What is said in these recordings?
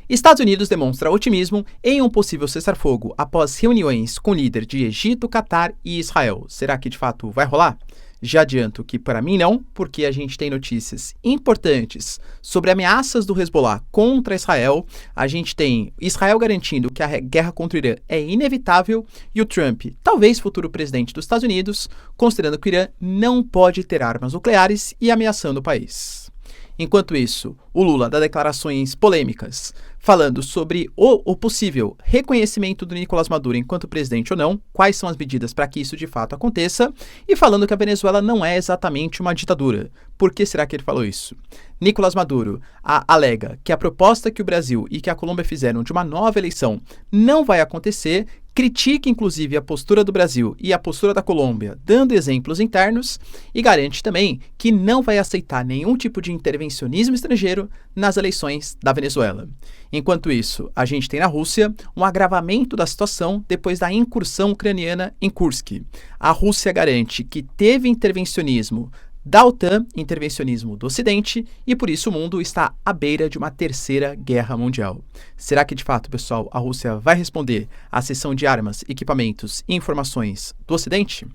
Estados Unidos demonstra otimismo em um possível cessar-fogo após reuniões com líderes de Egito, Catar e Israel. Será que de fato vai rolar? Já adianto que para mim não, porque a gente tem notícias importantes sobre ameaças do Hezbollah contra Israel. A gente tem Israel garantindo que a guerra contra o Irã é inevitável e o Trump, talvez futuro presidente dos Estados Unidos, considerando que o Irã não pode ter armas nucleares e ameaçando o país. Enquanto isso, o Lula dá declarações polêmicas, falando sobre o possível reconhecimento do Nicolás Maduro enquanto presidente ou não, quais são as medidas para que isso de fato aconteça, e falando que a Venezuela não é exatamente uma ditadura. Por que será que ele falou isso? Nicolás Maduro alega que a proposta que o Brasil e que a Colômbia fizeram de uma nova eleição não vai acontecer, critica inclusive a postura do Brasil e a postura da Colômbia, dando exemplos internos, e garante também que não vai aceitar nenhum tipo de intervencionismo estrangeiro nas eleições da Venezuela. Enquanto isso, a gente tem na Rússia um agravamento da situação depois da incursão ucraniana em Kursk. A Rússia garante que teve intervencionismo da OTAN, intervencionismo do Ocidente, e por isso o mundo está à beira de uma terceira guerra mundial. Será que de fato, pessoal, a Rússia vai responder à cessão de armas, equipamentos e informações do Ocidente?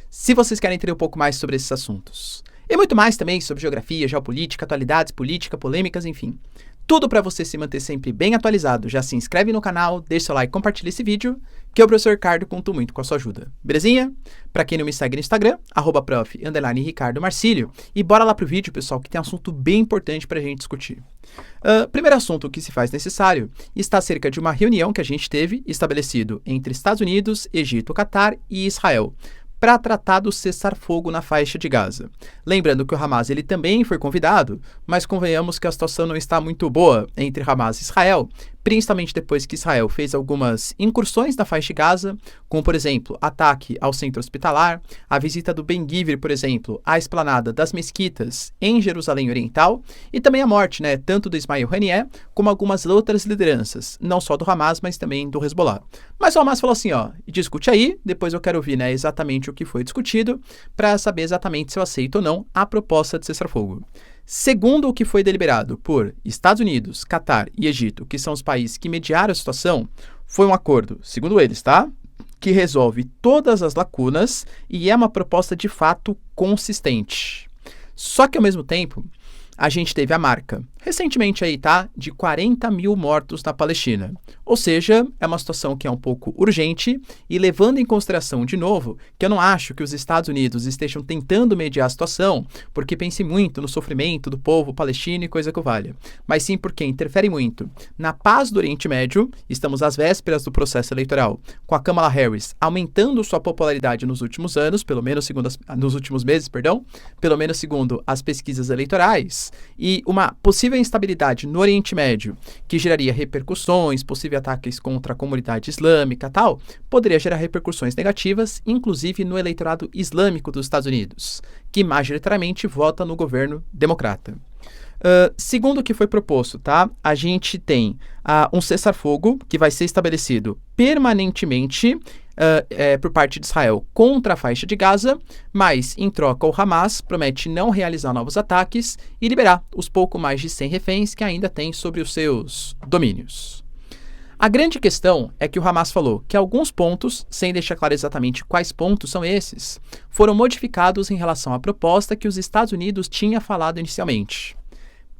Se vocês querem entender um pouco mais sobre esses assuntos, e muito mais também sobre geografia, geopolítica, atualidades, política, polêmicas, enfim, tudo para você se manter sempre bem atualizado, já se inscreve no canal, deixa seu like, compartilha esse vídeo, que eu, professor Ricardo, conto muito com a sua ajuda. Belezinha? Para quem não me segue no Instagram, @prof_Ricardo Marcílio, e bora lá pro vídeo, pessoal, que tem um assunto bem importante para a gente discutir. Primeiro assunto que se faz necessário está acerca de uma reunião que a gente teve estabelecido entre Estados Unidos, Egito, Catar e Israel, para tratar do cessar-fogo na faixa de Gaza. Lembrando que o Hamas ele também foi convidado, mas convenhamos que a situação não está muito boa entre Hamas e Israel, principalmente depois que Israel fez algumas incursões na faixa de Gaza, como, por exemplo, ataque ao centro hospitalar, a visita do Ben-Gvir, por exemplo, à esplanada das mesquitas em Jerusalém Oriental, e também a morte, tanto do Ismail Haniyeh, como algumas outras lideranças, não só do Hamas, mas também do Hezbollah. Mas o Hamas falou assim, discute aí, depois eu quero ouvir, exatamente o que foi discutido, para saber exatamente se eu aceito ou não a proposta de cessar-fogo. Segundo o que foi deliberado por Estados Unidos, Catar e Egito, que são os países que mediaram a situação, foi um acordo, segundo eles, que resolve todas as lacunas e é uma proposta de fato consistente. Só que ao mesmo tempo, a gente teve a marca, recentemente aí, de 40 mil mortos na Palestina. Ou seja, é uma situação que é um pouco urgente e levando em consideração, de novo, que eu não acho que os Estados Unidos estejam tentando mediar a situação porque pense muito no sofrimento do povo palestino e coisa que o valha, mas sim porque interfere muito na paz do Oriente Médio. Estamos às vésperas do processo eleitoral, com a Kamala Harris aumentando sua popularidade nos últimos anos, nos últimos meses, pelo menos segundo as pesquisas eleitorais, e uma possível instabilidade no Oriente Médio, que geraria repercussões, possíveis ataques contra a comunidade islâmica poderia gerar repercussões negativas, inclusive no eleitorado islâmico dos Estados Unidos, que majoritariamente vota no governo democrata. Segundo o que foi proposto, a gente tem um cessar-fogo que vai ser estabelecido permanentemente por parte de Israel contra a faixa de Gaza, mas em troca o Hamas promete não realizar novos ataques e liberar os pouco mais de 100 reféns que ainda tem sobre os seus domínios. A grande questão é que o Hamas falou que alguns pontos, sem deixar claro exatamente quais pontos são esses, foram modificados em relação à proposta que os Estados Unidos tinha falado inicialmente.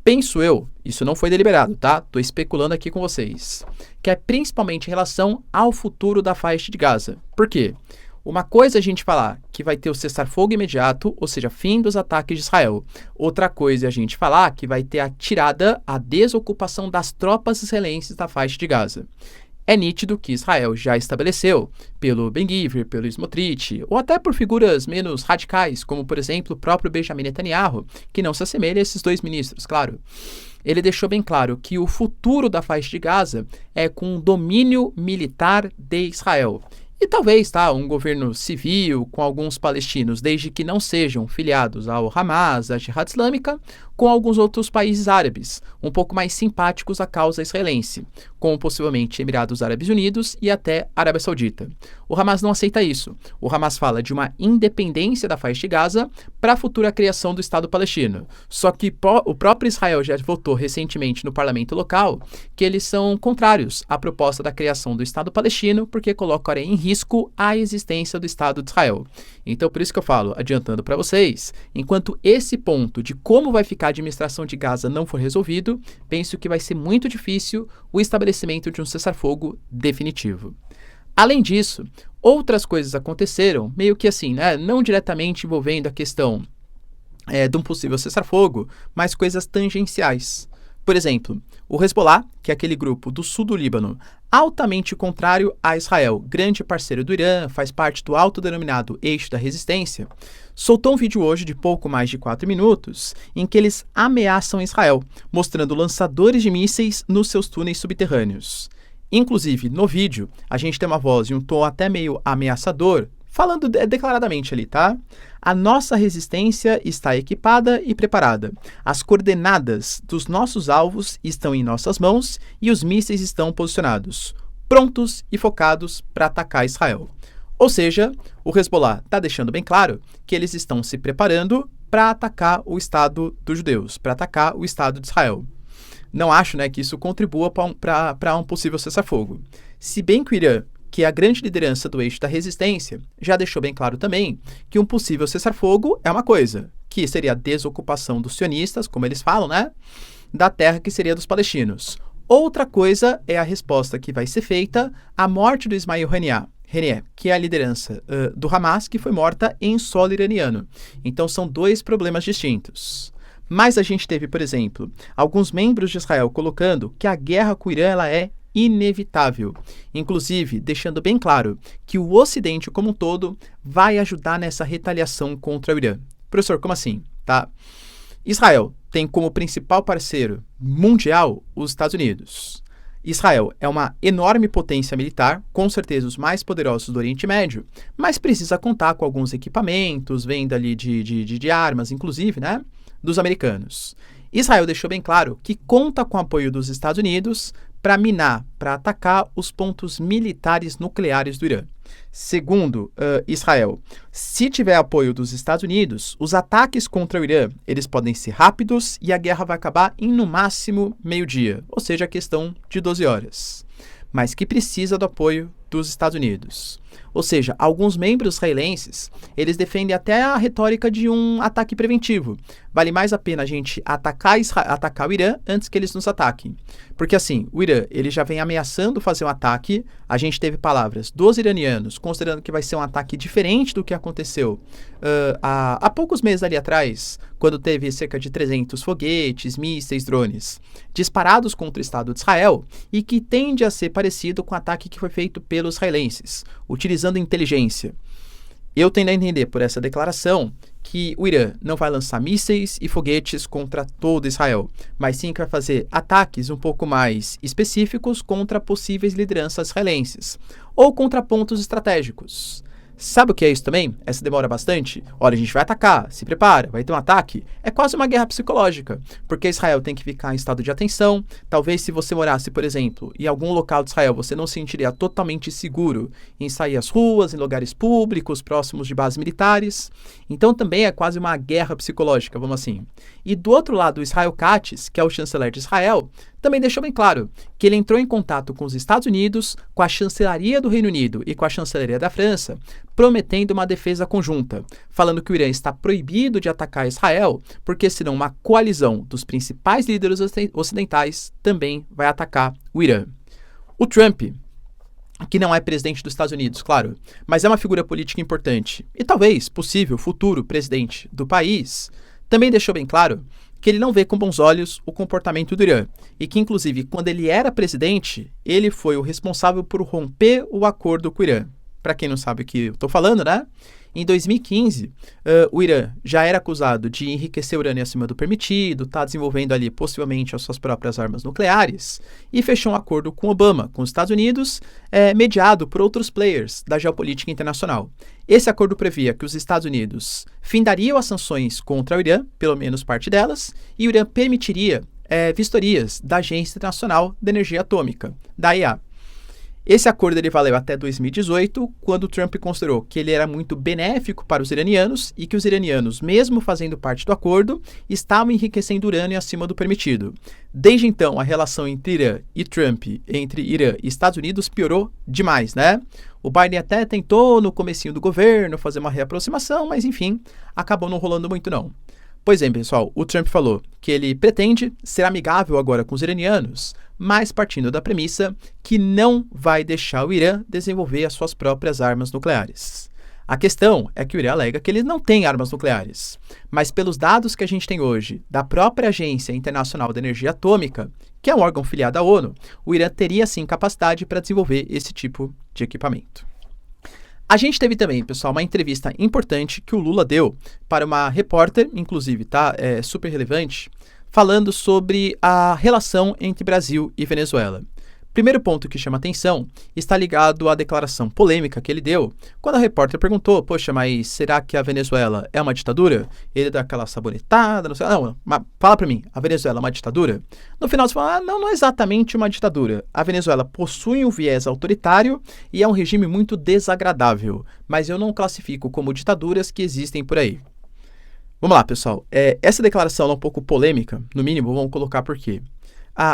Penso eu, isso não foi deliberado, Tô especulando aqui com vocês, que é principalmente em relação ao futuro da faixa de Gaza. Por quê? Uma coisa é a gente falar que vai ter o cessar-fogo imediato, ou seja, fim dos ataques de Israel. Outra coisa é a gente falar que vai ter a desocupação das tropas israelenses da faixa de Gaza. É nítido que Israel já estabeleceu, pelo Ben-Gvir, pelo Smotrich, ou até por figuras menos radicais, como, por exemplo, o próprio Benjamin Netanyahu, que não se assemelha a esses dois ministros, claro. Ele deixou bem claro que o futuro da faixa de Gaza é com o domínio militar de Israel. E talvez, um governo civil com alguns palestinos, desde que não sejam filiados ao Hamas, à Jihad Islâmica, com alguns outros países árabes, um pouco mais simpáticos à causa israelense, como possivelmente Emirados Árabes Unidos e até Arábia Saudita. O Hamas não aceita isso. O Hamas fala de uma independência da faixa de Gaza para a futura criação do Estado palestino. Só que o próprio Israel já votou recentemente no parlamento local que eles são contrários à proposta da criação do Estado palestino porque colocaria em risco a existência do Estado de Israel. Então, por isso que eu falo, adiantando para vocês, enquanto esse ponto de como vai ficar a administração de Gaza não for resolvido, penso que vai ser muito difícil o estabelecimento de um cessar-fogo definitivo. Além disso, outras coisas aconteceram, meio que assim, né, não diretamente envolvendo a questão de um possível cessar-fogo, mas coisas tangenciais. Por exemplo, o Hezbollah, que é aquele grupo do sul do Líbano, altamente contrário a Israel, grande parceiro do Irã, faz parte do autodenominado Eixo da Resistência, soltou um vídeo hoje de pouco mais de 4 minutos em que eles ameaçam Israel, mostrando lançadores de mísseis nos seus túneis subterrâneos. Inclusive, no vídeo, a gente tem uma voz e um tom até meio ameaçador, falando declaradamente ali, tá? A nossa resistência está equipada e preparada. As coordenadas dos nossos alvos estão em nossas mãos e os mísseis estão posicionados, prontos e focados para atacar Israel. Ou seja, o Hezbollah está deixando bem claro que eles estão se preparando para atacar o Estado dos judeus, para atacar o Estado de Israel. Não acho, né, que isso contribua para um possível cessar-fogo. Se bem que o Irã, que é a grande liderança do Eixo da Resistência, já deixou bem claro também que um possível cessar-fogo é uma coisa, que seria a desocupação dos sionistas, como eles falam, né, da terra que seria dos palestinos. Outra coisa é a resposta que vai ser feita à morte do Ismail Haniyeh, que é a liderança do Hamas, que foi morta em solo iraniano. Então são dois problemas distintos. Mas a gente teve, por exemplo, alguns membros de Israel colocando que a guerra com o Irã ela é inevitável, inclusive deixando bem claro que o Ocidente como um todo vai ajudar nessa retaliação contra o Irã. Professor, como assim? Tá? Israel tem como principal parceiro mundial os Estados Unidos. Israel é uma enorme potência militar, com certeza os mais poderosos do Oriente Médio, mas precisa contar com alguns equipamentos, venda ali de armas, inclusive, né, dos americanos. Israel deixou bem claro que conta com o apoio dos Estados Unidos para minar, para atacar os pontos militares nucleares do Irã. Segundo Israel, se tiver apoio dos Estados Unidos, os ataques contra o Irã, eles podem ser rápidos e a guerra vai acabar em, no máximo, meio-dia, ou seja, questão de 12 horas. Mas que precisa do apoio dos Estados Unidos. Ou seja, alguns membros israelenses, eles defendem até a retórica de um ataque preventivo. Vale mais a pena a gente atacar o Irã antes que eles nos ataquem. Porque assim, o Irã, ele já vem ameaçando fazer um ataque. A gente teve palavras dos iranianos, considerando que vai ser um ataque diferente do que aconteceu há poucos meses ali atrás, quando teve cerca de 300 foguetes, mísseis, drones, disparados contra o Estado de Israel, e que tende a ser parecido com o ataque que foi feito pelos israelenses, utilizando inteligência. Eu tendo a entender por essa declaração que o Irã não vai lançar mísseis e foguetes contra todo Israel, mas sim que vai fazer ataques um pouco mais específicos contra possíveis lideranças israelenses ou contra pontos estratégicos. Sabe o que é isso também? Essa demora bastante. Olha, a gente vai atacar, se prepara, vai ter um ataque. É quase uma guerra psicológica, porque Israel tem que ficar em estado de atenção. Talvez se você morasse, por exemplo, em algum local de Israel, você não se sentiria totalmente seguro em sair às ruas, em lugares públicos, próximos de bases militares. Então também é quase uma guerra psicológica, vamos assim. E do outro lado, Israel Katz, que é o chanceler de Israel, também deixou bem claro que ele entrou em contato com os Estados Unidos, com a chancelaria do Reino Unido e com a chancelaria da França, prometendo uma defesa conjunta, falando que o Irã está proibido de atacar Israel, porque senão uma coalizão dos principais líderes ocidentais também vai atacar o Irã. O Trump, que não é presidente dos Estados Unidos, claro, mas é uma figura política importante e talvez possível futuro presidente do país, também deixou bem claro que ele não vê com bons olhos o comportamento do Irã e que, inclusive, quando ele era presidente, ele foi o responsável por romper o acordo com o Irã. para quem não sabe o que eu estou falando, né? Em 2015, o Irã já era acusado de enriquecer urânio acima do permitido, está desenvolvendo ali possivelmente as suas próprias armas nucleares, e fechou um acordo com Obama, com os Estados Unidos, mediado por outros players da geopolítica internacional. Esse acordo previa que os Estados Unidos findariam as sanções contra o Irã, pelo menos parte delas, e o Irã permitiria vistorias da Agência Internacional de Energia Atômica, da IEA. Esse acordo ele valeu até 2018, quando Trump considerou que ele era muito benéfico para os iranianos e que os iranianos, mesmo fazendo parte do acordo, estavam enriquecendo urânio acima do permitido. Desde então, a relação entre Irã e Trump, entre Irã e Estados Unidos, piorou demais, né? O Biden até tentou, no comecinho do governo, fazer uma reaproximação, mas enfim, acabou não rolando muito não. Pois bem, pessoal, o Trump falou que ele pretende ser amigável agora com os iranianos, mas partindo da premissa que não vai deixar o Irã desenvolver as suas próprias armas nucleares. A questão é que o Irã alega que ele não tem armas nucleares, mas pelos dados que a gente tem hoje da própria Agência Internacional de Energia Atômica, que é um órgão filiado à ONU, o Irã teria sim capacidade para desenvolver esse tipo de equipamento. A gente teve também, pessoal, uma entrevista importante que o Lula deu para uma repórter, inclusive, tá? É super relevante, falando sobre a relação entre Brasil e Venezuela. Primeiro ponto que chama atenção está ligado à declaração polêmica que ele deu quando a repórter perguntou, poxa, mas será que a Venezuela é uma ditadura? Ele dá aquela sabonetada, não sei, não, mas fala pra mim, a Venezuela é uma ditadura? No final você fala, não é exatamente uma ditadura. A Venezuela possui um viés autoritário e é um regime muito desagradável, mas eu não classifico como ditaduras que existem por aí. Vamos lá, pessoal. Essa declaração é um pouco polêmica, no mínimo, vamos colocar por quê.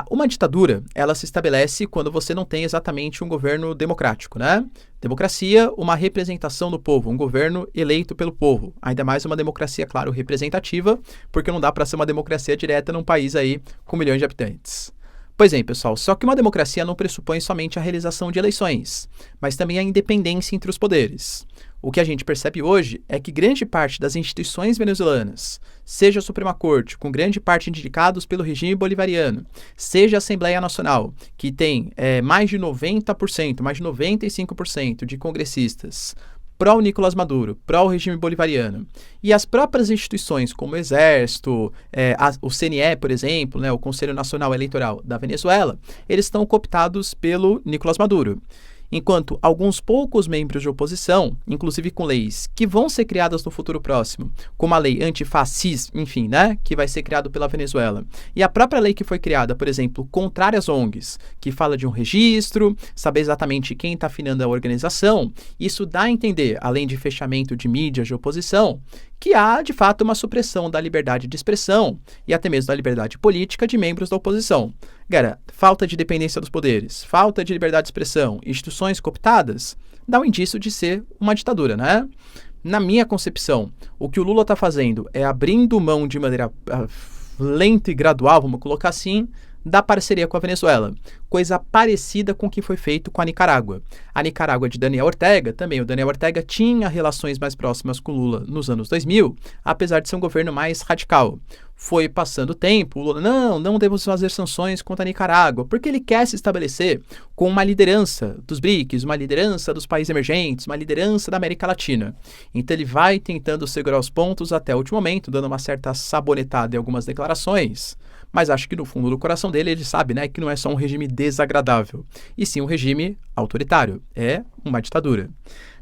Uma ditadura, ela se estabelece quando você não tem exatamente um governo democrático, né? Democracia, uma representação do povo, um governo eleito pelo povo. Ainda mais uma democracia, claro, representativa, porque não dá para ser uma democracia direta num país aí com milhões de habitantes. Pois bem, pessoal, só que uma democracia não pressupõe somente a realização de eleições, mas também a independência entre os poderes. O que a gente percebe hoje é que grande parte das instituições venezuelanas, seja a Suprema Corte, com grande parte indicados pelo regime bolivariano, seja a Assembleia Nacional, que tem mais de 90%, mais de 95% de congressistas pró-Nicolás Maduro, pró-regime bolivariano, e as próprias instituições como o Exército, o CNE, por exemplo, né, o Conselho Nacional Eleitoral da Venezuela, eles estão cooptados pelo Nicolás Maduro. Enquanto alguns poucos membros de oposição, inclusive com leis que vão ser criadas no futuro próximo, como a lei antifascista, enfim, né, que vai ser criada pela Venezuela, e a própria lei que foi criada, por exemplo, contrária às ONGs, que fala de um registro, saber exatamente quem está afinando a organização, isso dá a entender, além de fechamento de mídias de oposição, que há, de fato, uma supressão da liberdade de expressão e até mesmo da liberdade política de membros da oposição. Cara, falta de dependência dos poderes, falta de liberdade de expressão, instituições cooptadas, dá um indício de ser uma ditadura, né? Na minha concepção, o que o Lula está fazendo é abrindo mão de maneira lenta e gradual, vamos colocar assim, da parceria com a Venezuela, coisa parecida com o que foi feito com a Nicarágua. A Nicarágua de Daniel Ortega, também o Daniel Ortega tinha relações mais próximas com Lula nos anos 2000, apesar de ser um governo mais radical. Foi passando o tempo, o Lula, não devemos fazer sanções contra a Nicarágua, porque ele quer se estabelecer com uma liderança dos BRICS, uma liderança dos países emergentes, uma liderança da América Latina. Então ele vai tentando segurar os pontos até o último momento, dando uma certa sabonetada em algumas declarações, mas acho que no fundo do coração dele ele sabe, né, que não é só um regime desagradável, e sim um regime autoritário, é uma ditadura.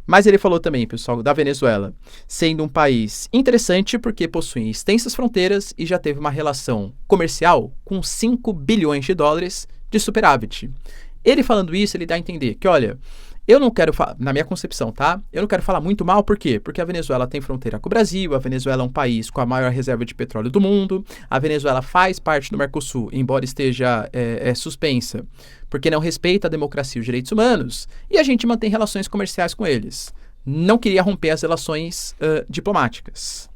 Mas ele falou também, pessoal, da Venezuela, sendo um país interessante porque possui extensas fronteiras e já teve uma relação comercial com 5 bilhões de dólares de superávit. Ele falando isso, ele dá a entender que, olha, eu não quero falar, na minha concepção, tá? Eu não quero falar muito mal, por quê? Porque a Venezuela tem fronteira com o Brasil, a Venezuela é um país com a maior reserva de petróleo do mundo, a Venezuela faz parte do Mercosul, embora esteja suspensa, porque não respeita a democracia e os direitos humanos, e a gente mantém relações comerciais com eles. Não queria romper as relações diplomáticas.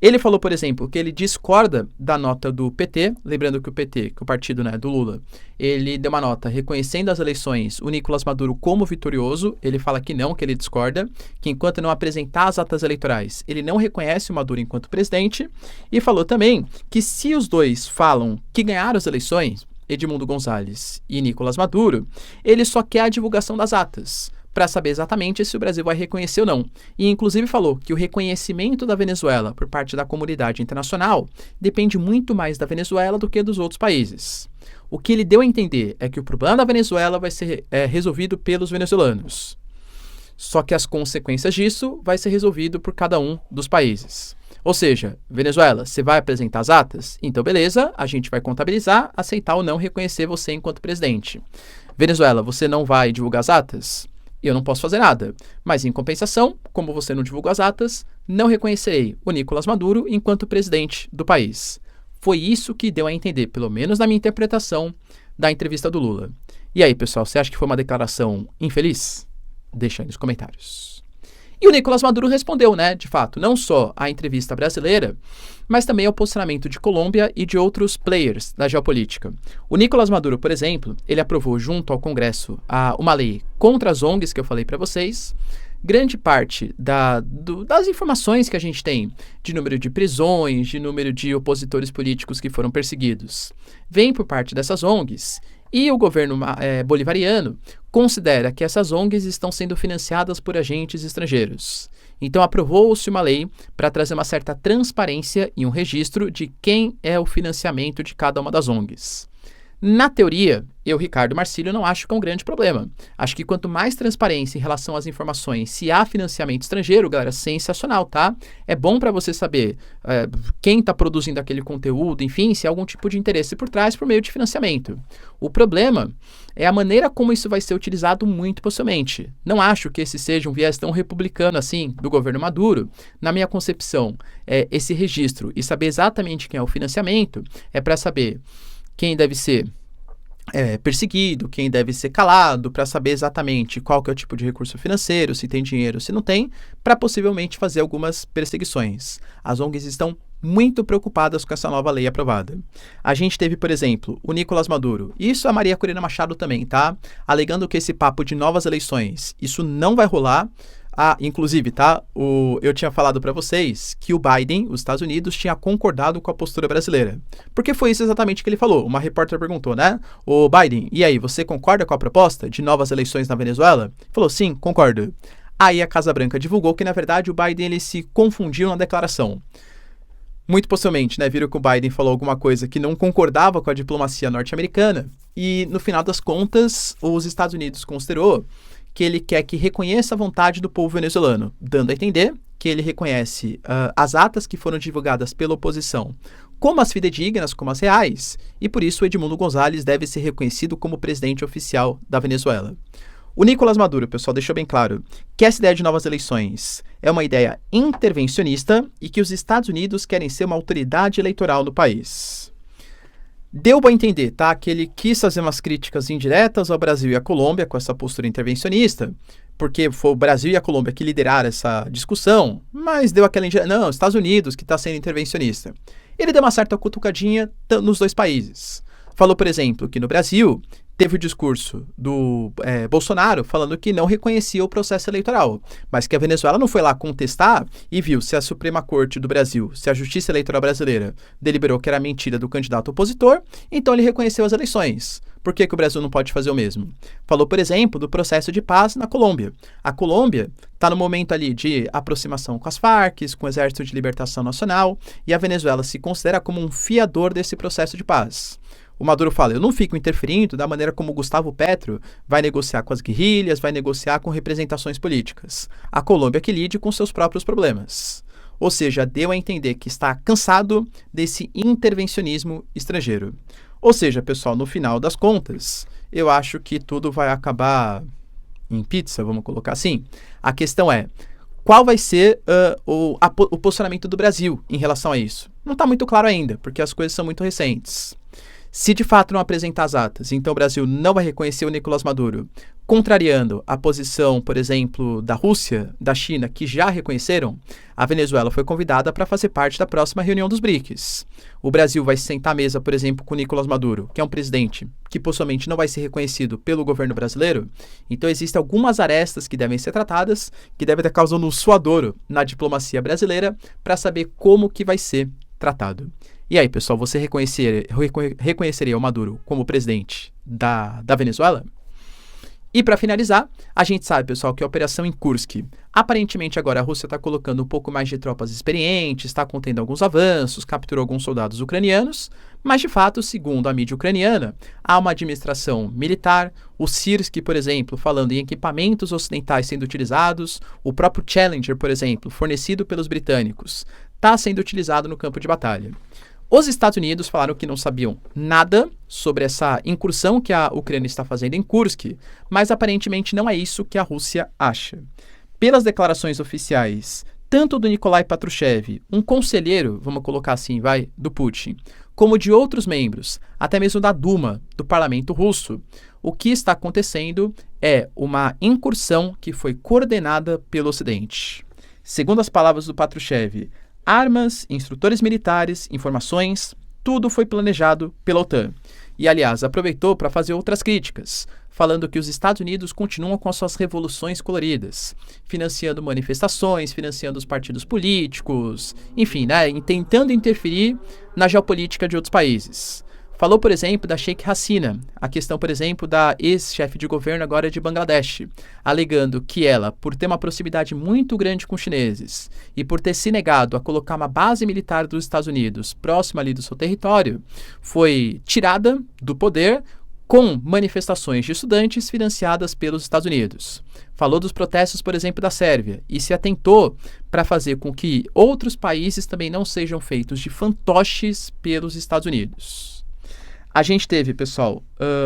Ele falou, por exemplo, que ele discorda da nota do PT, lembrando que o PT, que o partido, né, do Lula, ele deu uma nota reconhecendo as eleições o Nicolás Maduro como vitorioso. Ele fala que não, que ele discorda, que enquanto não apresentar as atas eleitorais, ele não reconhece o Maduro enquanto presidente, e falou também que se os dois falam que ganharam as eleições, Edmundo Gonzalez e Nicolás Maduro, ele só quer a divulgação das atas, para saber exatamente se o Brasil vai reconhecer ou não. E inclusive falou que o reconhecimento da Venezuela por parte da comunidade internacional depende muito mais da Venezuela do que dos outros países. O que ele deu a entender é que o problema da Venezuela vai ser resolvido pelos venezuelanos. Só que as consequências disso vai ser resolvido por cada um dos países. Ou seja, Venezuela, você vai apresentar as atas? Então beleza, a gente vai contabilizar, aceitar ou não reconhecer você enquanto presidente. Venezuela, você não vai divulgar as atas? Eu não posso fazer nada. Mas em compensação, como você não divulga as atas, não reconhecerei o Nicolás Maduro enquanto presidente do país. Foi isso que deu a entender, pelo menos na minha interpretação da entrevista do Lula. E aí, pessoal, você acha que foi uma declaração infeliz? Deixa aí nos comentários. E o Nicolás Maduro respondeu, né, de fato, não só à entrevista brasileira, mas também ao posicionamento de Colômbia e de outros players da geopolítica. O Nicolás Maduro, por exemplo, ele aprovou junto ao Congresso uma lei contra as ONGs que eu falei para vocês. Grande parte das informações que a gente tem de número de prisões, de número de opositores políticos que foram perseguidos, vem por parte dessas ONGs. E o governo bolivariano considera que essas ONGs estão sendo financiadas por agentes estrangeiros. Então aprovou-se uma lei para trazer uma certa transparência e um registro de quem é o financiamento de cada uma das ONGs. Na teoria, eu, Ricardo Marcílio, não acho que é um grande problema. Acho que quanto mais transparência em relação às informações, se há financiamento estrangeiro, galera, sensacional, tá? É bom para você saber quem está produzindo aquele conteúdo, enfim, se há algum tipo de interesse por trás por meio de financiamento. O problema é a maneira como isso vai ser utilizado muito possivelmente. Não acho que esse seja um viés tão republicano assim do governo Maduro. Na minha concepção, esse registro e saber exatamente quem é o financiamento é para saber quem deve ser perseguido, quem deve ser calado, para saber exatamente qual que é o tipo de recurso financeiro, se tem dinheiro, se não tem, para possivelmente fazer algumas perseguições. As ONGs estão muito preocupadas com essa nova lei aprovada. A gente teve, por exemplo, o Nicolás Maduro, isso a Maria Corina Machado também, tá? Alegando que esse papo de novas eleições, isso não vai rolar. Inclusive, tá? Eu tinha falado para vocês que o Biden, os Estados Unidos, tinha concordado com a postura brasileira. Porque foi isso exatamente que ele falou. Uma repórter perguntou, né? O Biden, e aí, você concorda com a proposta de novas eleições na Venezuela? Ele falou, sim, concordo. Aí a Casa Branca divulgou que, na verdade, o Biden ele se confundiu na declaração. Muito possivelmente, né? Viram que o Biden falou alguma coisa que não concordava com a diplomacia norte-americana. E, no final das contas, os Estados Unidos considerou que ele quer que reconheça a vontade do povo venezuelano, dando a entender que ele reconhece as atas que foram divulgadas pela oposição como as fidedignas, como as reais, e por isso o Edmundo González deve ser reconhecido como presidente oficial da Venezuela. O Nicolás Maduro, pessoal, deixou bem claro que essa ideia de novas eleições é uma ideia intervencionista e que os Estados Unidos querem ser uma autoridade eleitoral no país. Deu para entender, tá? Que ele quis fazer umas críticas indiretas ao Brasil e à Colômbia com essa postura intervencionista, porque foi o Brasil e a Colômbia que lideraram essa discussão, mas deu aquela não, Estados Unidos que está sendo intervencionista. Ele deu uma certa cutucadinha nos dois países. Falou, por exemplo, que no Brasil teve o discurso do Bolsonaro falando que não reconhecia o processo eleitoral, mas que a Venezuela não foi lá contestar e viu se a Suprema Corte do Brasil, se a Justiça Eleitoral Brasileira deliberou que era mentira do candidato opositor, então ele reconheceu as eleições. Por que o Brasil não pode fazer o mesmo? Falou, por exemplo, do processo de paz na Colômbia. A Colômbia está no momento ali de aproximação com as Farc, com o Exército de Libertação Nacional, e a Venezuela se considera como um fiador desse processo de paz. O Maduro fala, eu não fico interferindo da maneira como Gustavo Petro vai negociar com as guerrilhas, vai negociar com representações políticas. A Colômbia que lide com seus próprios problemas. Ou seja, deu a entender que está cansado desse intervencionismo estrangeiro. Ou seja, pessoal, no final das contas, eu acho que tudo vai acabar em pizza, vamos colocar assim. A questão é, qual vai ser o posicionamento do Brasil em relação a isso? Não está muito claro ainda, porque as coisas são muito recentes. Se de fato não apresentar as atas, então o Brasil não vai reconhecer o Nicolás Maduro, contrariando a posição, por exemplo, da Rússia, da China, que já reconheceram, a Venezuela foi convidada para fazer parte da próxima reunião dos BRICS. O Brasil vai se sentar à mesa, por exemplo, com o Nicolás Maduro, que é um presidente que possivelmente não vai ser reconhecido pelo governo brasileiro. Então existem algumas arestas que devem ser tratadas, que devem estar causando um suadouro na diplomacia brasileira para saber como que vai ser tratado. E aí, pessoal, você reconheceria o Maduro como presidente da Venezuela? E para finalizar, a gente sabe, pessoal, que a operação em Kursk, aparentemente agora a Rússia está colocando um pouco mais de tropas experientes, está contendo alguns avanços, capturou alguns soldados ucranianos, mas de fato, segundo a mídia ucraniana, há uma administração militar, o Syrsk, por exemplo, falando em equipamentos ocidentais sendo utilizados, o próprio Challenger, por exemplo, fornecido pelos britânicos, está sendo utilizado no campo de batalha. Os Estados Unidos falaram que não sabiam nada sobre essa incursão que a Ucrânia está fazendo em Kursk, mas aparentemente não é isso que a Rússia acha. Pelas declarações oficiais, tanto do Nikolai Patrushev, um conselheiro, vamos colocar assim, do Putin, como de outros membros, até mesmo da Duma, do parlamento russo, o que está acontecendo é uma incursão que foi coordenada pelo Ocidente. Segundo as palavras do Patrushev, armas, instrutores militares, informações, tudo foi planejado pela OTAN. E, aliás, aproveitou para fazer outras críticas, falando que os Estados Unidos continuam com as suas revoluções coloridas, financiando manifestações, financiando os partidos políticos, enfim, tentando interferir na geopolítica de outros países. Falou, por exemplo, da Sheikh Hasina, a questão, por exemplo, da ex-chefe de governo agora de Bangladesh, alegando que ela, por ter uma proximidade muito grande com os chineses e por ter se negado a colocar uma base militar dos Estados Unidos próxima ali do seu território, foi tirada do poder com manifestações de estudantes financiadas pelos Estados Unidos. Falou dos protestos, por exemplo, da Sérvia e se atentou para fazer com que outros países também não sejam feitos de fantoches pelos Estados Unidos. A gente teve, pessoal,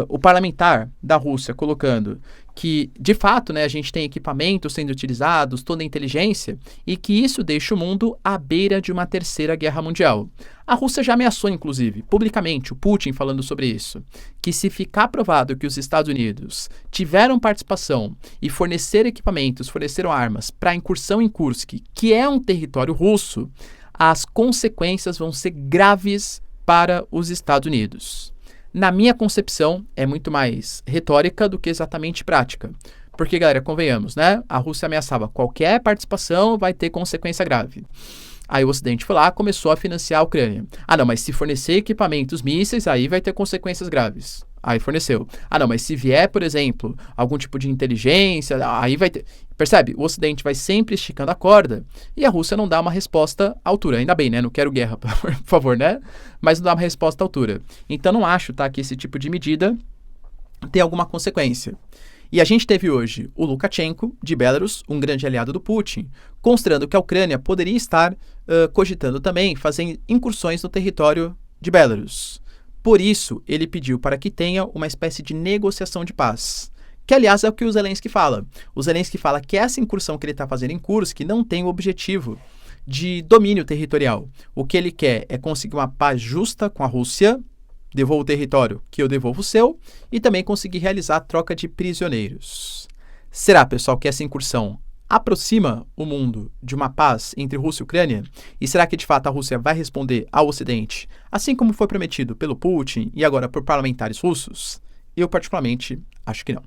o parlamentar da Rússia colocando que, de fato, a gente tem equipamentos sendo utilizados, toda a inteligência, e que isso deixa o mundo à beira de uma terceira guerra mundial. A Rússia já ameaçou, inclusive, publicamente, o Putin falando sobre isso, que se ficar provado que os Estados Unidos tiveram participação e forneceram armas para a incursão em Kursk, que é um território russo, as consequências vão ser graves para os Estados Unidos. Na minha concepção, é muito mais retórica do que exatamente prática. Porque, galera, convenhamos, a Rússia ameaçava qualquer participação vai ter consequência grave. Aí o Ocidente foi lá e começou a financiar a Ucrânia. Ah, não, mas se fornecer equipamentos mísseis, aí vai ter consequências graves. Aí forneceu. Ah, não, mas se vier, por exemplo, algum tipo de inteligência, aí vai ter... Percebe? O Ocidente vai sempre esticando a corda e a Rússia não dá uma resposta à altura. Ainda bem, Não quero guerra, por favor, Mas não dá uma resposta à altura. Então não acho, que esse tipo de medida tem alguma consequência. E a gente teve hoje o Lukashenko, de Belarus, um grande aliado do Putin, considerando que a Ucrânia poderia estar cogitando também fazer incursões no território de Belarus. Por isso, ele pediu para que tenha uma espécie de negociação de paz. Que, aliás, é o que o Zelensky fala. O Zelensky fala que essa incursão que ele está fazendo em Kursk não tem o objetivo de domínio territorial. O que ele quer é conseguir uma paz justa com a Rússia, devolva o território que eu devolvo o seu, e também conseguir realizar a troca de prisioneiros. Será, pessoal, que essa incursão aproxima o mundo de uma paz entre Rússia e Ucrânia? E será que, de fato, a Rússia vai responder ao Ocidente, assim como foi prometido pelo Putin e agora por parlamentares russos? Eu, particularmente, acho que não.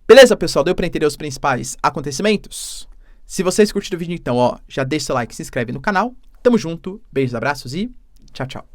Beleza, pessoal? Deu para entender os principais acontecimentos? Se vocês curtiram o vídeo, então, já deixa seu like, se inscreve no canal. Tamo junto, beijos, abraços e tchau, tchau.